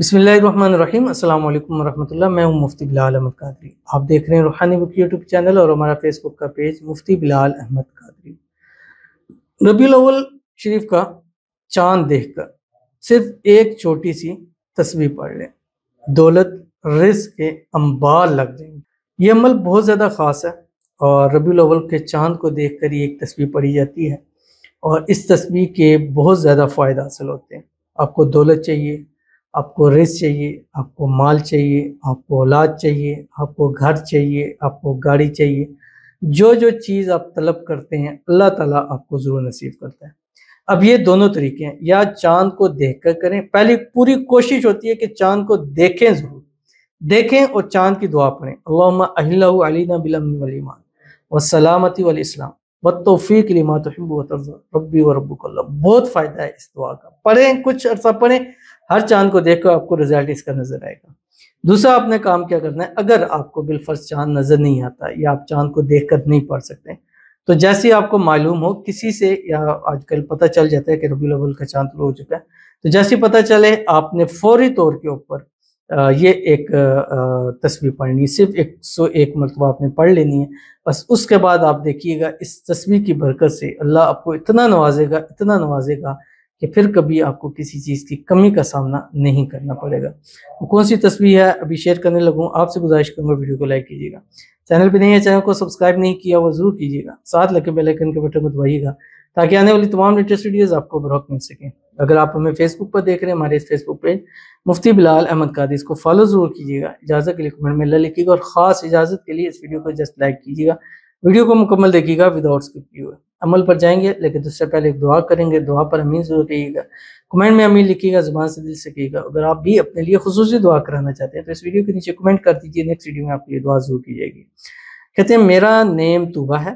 बिस्मिल्लाहिर्रहमानिर्रहीम। अस्सलाम वालेकुम वरहमतुल्लाह। मैं हूं मुफ्ती बिलाल अहमद कादरी। आप देख रहे हैं रूहानी बुक यूट्यूब चैनल और हमारा फेसबुक का पेज मुफ्ती बिलाल अहमद कादरी। रबीउल अव्वल शरीफ का चांद देखकर सिर्फ एक छोटी सी तस्बीह पढ़ लें, दौलत रिज़्क़ के अंबार लग जाएंगे। ये अमल बहुत ज़्यादा ख़ास है और रबीउल अव्वल के चांद को देख कर ये एक तस्बीह पढ़ी जाती है और इस तस्बीह के बहुत ज़्यादा फ़ायदा हासिल होते हैं। आपको दौलत चाहिए, आपको रिज़्क़ चाहिए, आपको माल चाहिए, आपको औलाद चाहिए, आपको घर चाहिए, आपको गाड़ी चाहिए, जो जो चीज़ आप तलब करते हैं अल्लाह ताला आपको ज़रूर नसीब करता है। अब ये दोनों तरीके हैं, या चाँद को देख कर करें। पहली पूरी कोशिश होती है कि चाँद को देखें, ज़रूर देखें और चाँद की दुआ पढ़ें, अल्लाहुम्मा अहिल्लहु अलैना बिल अम्नि वल ईमान वस्सलामती वल इस्लाम वत्तौफ़ीक़ लिमा तुहिब्बु व तर्ज़ा रब्बी व रब्बुकल्लाह। बहुत फ़ायदा है इस दुआ का, पढ़ें, कुछ अर्सा पढ़ें, हर चांद को देखकर आपको रिजल्ट इसका नजर आएगा। दूसरा आपने काम क्या करना है, अगर आपको बिलफर्ज चांद नजर नहीं आता या आप चांद को देखकर नहीं पढ़ सकते, तो जैसे ही आपको मालूम हो किसी से, या आजकल पता चल जाता है कि रबीउल अव्वल का चांद शुरू हो चुका है, तो जैसे ही पता चले आपने फौरी तौर के ऊपर ये एक तस्बीह पढ़नी, सिर्फ 101 मरतबा आपने पढ़ लेनी है। बस उसके बाद आप देखिएगा इस तस्बीह की बरकत से अल्लाह आपको इतना नवाजेगा कि फिर कभी आपको किसी चीज़ की कमी का सामना नहीं करना पड़ेगा। वो कौन सी तस्बीह है अभी शेयर करने लगूँ, आपसे गुजारिश करूँगा वीडियो को लाइक कीजिएगा, चैनल पे नहीं है, चैनल को सब्सक्राइब नहीं किया वो ज़रूर कीजिएगा, साथ लगे बेल आइकन के बटन को दबाइएगा ताकि आने वाली तमाम लेटेस्ट वीडियोज़ आपको बरवक्त मिल सकें। अगर आप हमें फेसबुक पर देख रहे हैं, हमारे इस फेसबुक पेज मुफ्ती बिलाल अहमद कादरी, इसको फॉलो ज़रूर कीजिएगा। इजाज़त के लिए कमेंट में अल्लाह लिखिएगा और ख़ास इजाज़त के लिए इस वीडियो को जस्ट लाइक कीजिएगा, वीडियो को मुकम्मल देखिएगा विदाउट स्किप किए हुए। अमल पर जाएंगे लेकिन उससे पहले एक दुआ करेंगे, दुआ पर अमीन ज़रूर कहिएगा, कमेंट में अमीन लिखिएगा, ज़ुबान से दिल से कहिएगा। अगर आप भी अपने लिए खुसूसी दुआ कराना चाहते हैं तो इस वीडियो के नीचे कमेंट कर दीजिए, नेक्स्ट वीडियो में आपके लिए दुआ ज़रूर की जाएगी। कहते हैं मेरा नेम तूबा है,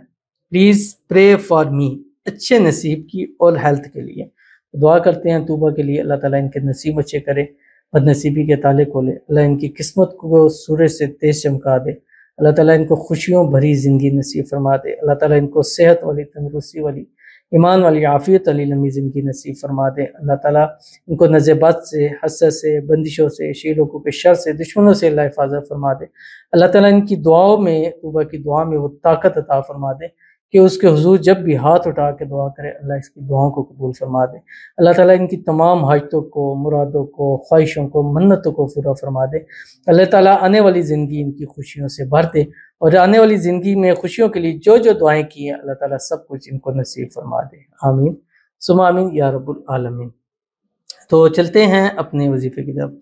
प्लीज़ प्रे फॉर मी, अच्छे नसीब की और हेल्थ के लिए दुआ करते हैं तूबा के लिए। अल्लाह ताला इनके नसीब अच्छे करे, बदनसीबी के ताले खोले, अल्लाह इनकी किस्मत को सूरज से तेज चमका दे, अल्लाह ताला इनको खुशियों भरी ज़िंदगी नसीब फरमा दे, अल्लाह ताला इनको सेहत वाली, तंदुरुस्ती वाली, ईमान वाली, आफ़ियत वाली लंबी ज़िंदगी नसीब फरमा दे। अल्लाह ताला इनको नज़ेबत से, हसद से, बंदिशों से, शेरों के शर से, दुश्मनों से अल्लाह हिफाजत फरमा दे। अल्लाह ताला इनकी दुआओं में, तौबा की दुआ में वो ताकत अता फरमा दे कि उसके हुजूर जब भी हाथ उठा के दुआ करे अल्लाह इसकी दुआओं को कबूल फरमा दे। अल्लाह ताला इनकी तमाम हाजतों को, मुरादों को, ख्वाहिशों को, मन्नतों को पूरा फरमा दे। अल्लाह ताला आने वाली ज़िंदगी इनकी खुशियों से भर दे और आने वाली ज़िंदगी में खुशियों के लिए जो जो दुआएं की हैं अल्लाह ताला सब कुछ इनको नसीब फरमा दे। आमीन सुम्मा आमीन या रब्बुल आलमीन। तो चलते हैं अपने वजीफे की तरफ।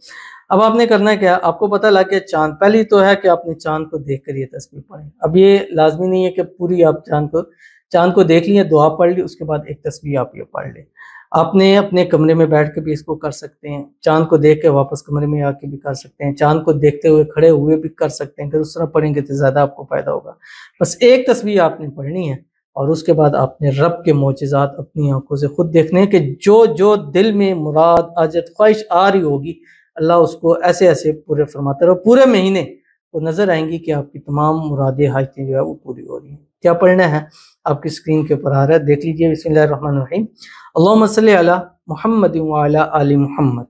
अब आपने करना है क्या, आपको पता लग गया चांद, पहली तो है कि आपने चांद को देखकर ये तस्बीह पढ़ें। अब ये लाजमी नहीं है कि पूरी आप चांद को देख लिए, दुआ पढ़ ली, उसके बाद एक तस्बीह आप ये पढ़ लें। आपने अपने कमरे में बैठ के भी इसको कर सकते हैं, चांद को देख के वापस कमरे में आके भी कर सकते हैं, चांद को देखते हुए खड़े हुए भी कर सकते हैं। अगर उस तरह पढ़ेंगे तो ज़्यादा आपको फ़ायदा होगा। बस एक तस्बीह आपने पढ़नी है और उसके बाद आपने रब के मोजज़ात अपनी आंखों से खुद देखने हैं कि जो जो दिल में मुराद, हाजत, ख्वाहिश आ रही होगी अल्लाह उसको ऐसे ऐसे पूरे फरमाता रहे। पूरे महीने वो नज़र आएंगी कि आपकी तमाम मुरादें, हाजतें जो है वो पूरी हो रही हैं। क्या पढ़ना है आपकी स्क्रीन के ऊपर आ रहा है, देख लीजिए। बिस्मिल्लाहिर्रहमानिर्रहीम। अल्लाहुम्मा सल्ली अला मुहम्मद व अला आलि मुहम्मद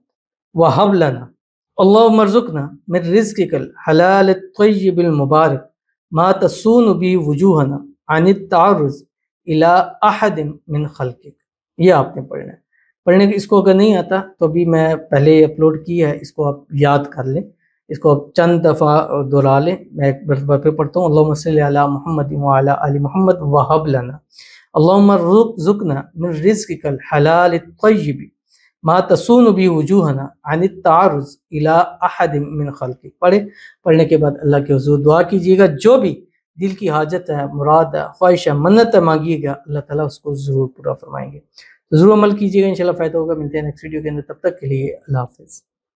व हब लना अल्लाहुम्मा अर्ज़ुक़ना मिन रिज़्क़िकल हलाल तय्यिबिल मुबारक मा तसूनु बि वुजूहना अनित तारुज़ इला अहदिन मिन खल्क़िक। ये आपने पढ़ना है। पढ़ने की इसको अगर नहीं आता तो अभी मैं पहले अपलोड की है, इसको आप याद कर लें, इसको आप चंद दफ़ा दोहरा लें। मैं एक बार फिर पढ़ता हूँ, अल्लाहुम्मा सल्ली अला मुहम्मद व अला आलि मुहम्मद व हब लना अल्लाहुम्मा अर्ज़ुक़ना मिन रिज़्क़िकल हलाल तय्यिब मा तसूनु बि वुजूहना अनित तारुज़ इला अहदिन मिन खल्क़िक। पढ़ने के बाद अल्लाह के हुज़ूर दुआ कीजिएगा, जो भी दिल की हाजत है, मुराद है, ख्वाहिश है, मन्नत मांगिएगा अल्लाह ताला उसको ज़रूर पूरा फरमाएंगे। तो ज़रूर अमल कीजिएगा, इंशाल्लाह फ़ायदा होगा। मिलते हैं नेक्स्ट वीडियो के अंदर, तब तक के लिए अल्लाह हाफ़िज़।